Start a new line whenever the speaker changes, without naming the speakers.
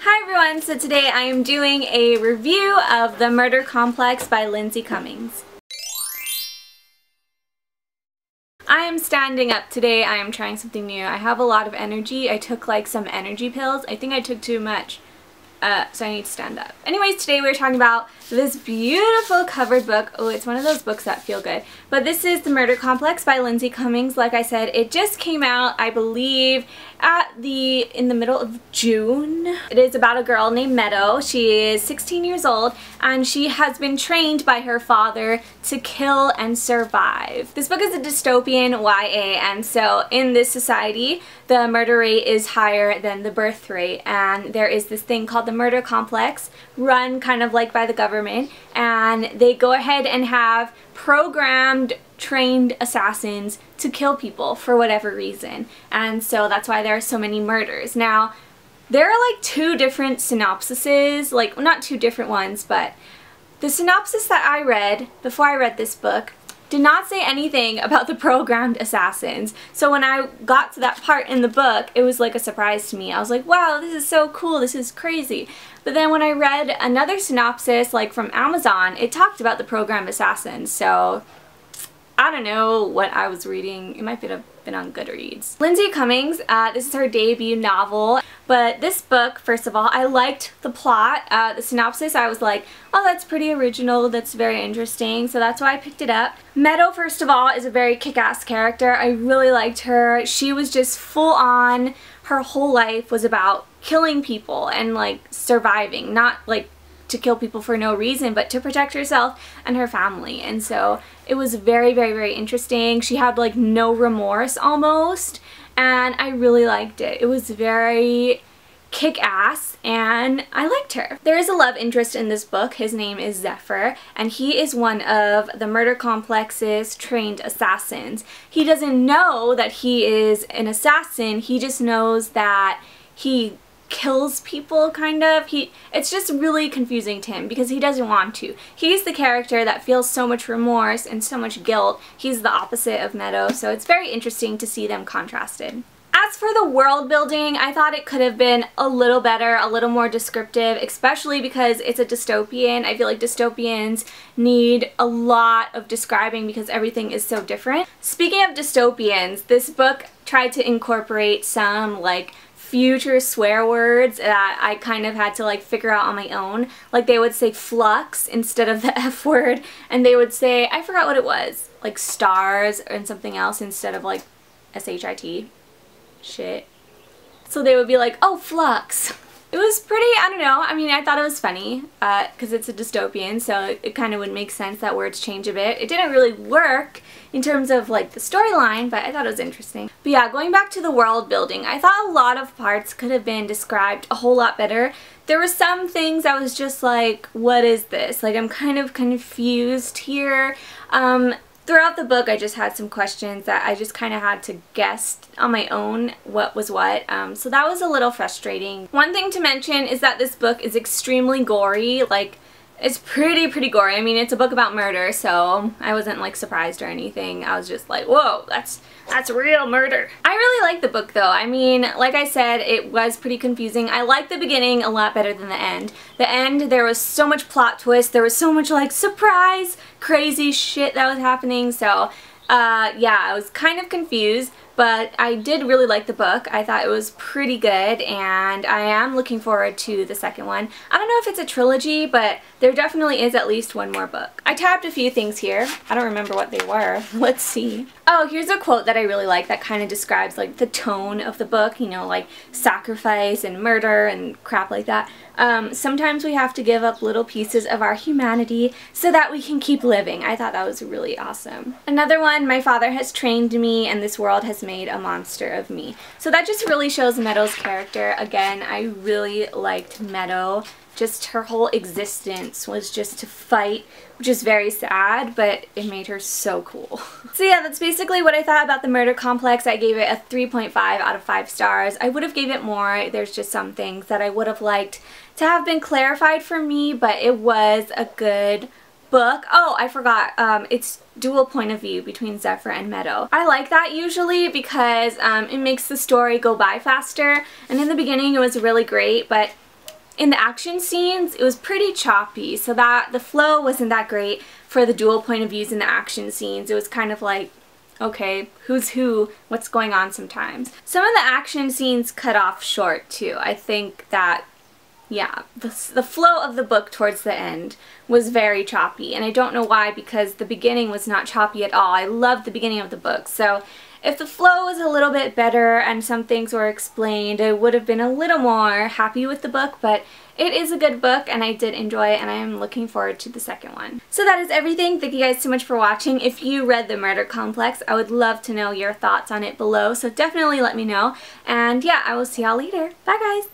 Hi everyone, so today I am doing a review of The Murder Complex by Lindsay Cummings. I am standing up today. I am trying something new. I have a lot of energy. I took like some energy pills. I think I took too much. So I need to stand up. Anyways, today we're talking about this beautiful covered book. Oh, it's one of those books that feel good. But this is The Murder Complex by Lindsay Cummings. Like I said, it just came out, I believe, in the middle of June. It is about a girl named Meadow. She is 16 years old and she has been trained by her father to kill and survive. This book is a dystopian YA, and so in this society, the murder rate is higher than the birth rate, and there is this thing called the murder complex run kind of like by the government, and they go ahead and have programmed trained assassins to kill people for whatever reason, and so that's why there are so many murders. Now there are like two different synopsises, like not two different ones, but the synopsis that I read before I read this book did not say anything about the programmed assassins. So when I got to that part in the book, it was like a surprise to me. I was like, wow, this is so cool, this is crazy. But then when I read another synopsis, like from Amazon, it talked about the programmed assassins. So I don't know what I was reading. It might have been on Goodreads. Lindsay Cummings, this is her debut novel, but this book, first of all, I liked the plot. The synopsis, I was like, oh, that's pretty original, that's very interesting, so that's why I picked it up. Meadow, first of all, is a very kick-ass character. I really liked her. She was just full on. Her whole life was about killing people and like surviving, not like to kill people for no reason, but to protect herself and her family. And so it was very, very, very interesting. She had like no remorse almost, and I really liked it. It was very kick-ass and I liked her. There is a love interest in this book. His name is Zephyr, and he is one of the murder complex's trained assassins. He doesn't know that he is an assassin, he just knows that he kills people, kind of. It's just really confusing to him because he doesn't want to. He's the character that feels so much remorse and so much guilt. He's the opposite of Meadow, so it's very interesting to see them contrasted. As for the world building, I thought it could have been a little better, a little more descriptive, especially because it's a dystopian. I feel like dystopians need a lot of describing because everything is so different. Speaking of dystopians, this book tried to incorporate some like future swear words that I kind of had to like figure out on my own. Like they would say flux instead of the F word, and they would say, I forgot what it was, like stars and something else instead of like S-H-I-T. Shit. So they would be like, oh, flux. It was pretty, I don't know, I mean, I thought it was funny because it's a dystopian, so it kind of would make sense that words change a bit. It didn't really work in terms of like the storyline, but I thought it was interesting. But yeah, going back to the world building, I thought a lot of parts could have been described a whole lot better. There were some things I was just like, what is this? Like, I'm kind of confused here. Throughout the book, I just had some questions that I just kind of had to guess on my own what was what, so that was a little frustrating. One thing to mention is that this book is extremely gory. Like, it's pretty gory. I mean, it's a book about murder, so I wasn't like surprised or anything. I was just like, whoa, that's real murder. I really like the book though. I mean, like I said, it was pretty confusing. I liked the beginning a lot better than the end. The end, there was so much plot twist. There was so much like surprise, crazy shit that was happening. So yeah, I was kind of confused, but I did really like the book. I thought it was pretty good, and I am looking forward to the second one. I don't know if it's a trilogy, but there definitely is at least one more book. I tabbed a few things here. I don't remember what they were. Let's see. Oh, here's a quote that I really like that kind of describes like the tone of the book, you know, like sacrifice and murder and crap like that. Sometimes we have to give up little pieces of our humanity so that we can keep living. I thought that was really awesome. Another one, my father has trained me and this world has made a monster of me. So that just really shows Meadow's character. Again, I really liked Meadow. Just her whole existence was just to fight, which is very sad, but it made her so cool. So yeah, that's basically what I thought about The Murder Complex. I gave it a 3.5 out of 5 stars. I would have gave it more. There's just some things that I would have liked to have been clarified for me, but it was a good book. Oh, I forgot. It's dual point of view between Zephyr and Meadow. I like that usually because it makes the story go by faster, and in the beginning it was really great, but in the action scenes, it was pretty choppy, so that the flow wasn't that great for the dual point of views in the action scenes. It was kind of like, okay, who's who, what's going on sometimes. Some of the action scenes cut off short too. I think that, yeah, the flow of the book towards the end was very choppy, and I don't know why, because the beginning was not choppy at all. I loved the beginning of the book, so if the flow was a little bit better and some things were explained, I would have been a little more happy with the book, but it is a good book and I did enjoy it, and I am looking forward to the second one. So that is everything. Thank you guys so much for watching. If you read The Murder Complex, I would love to know your thoughts on it below, so definitely let me know. And yeah, I will see y'all later. Bye guys!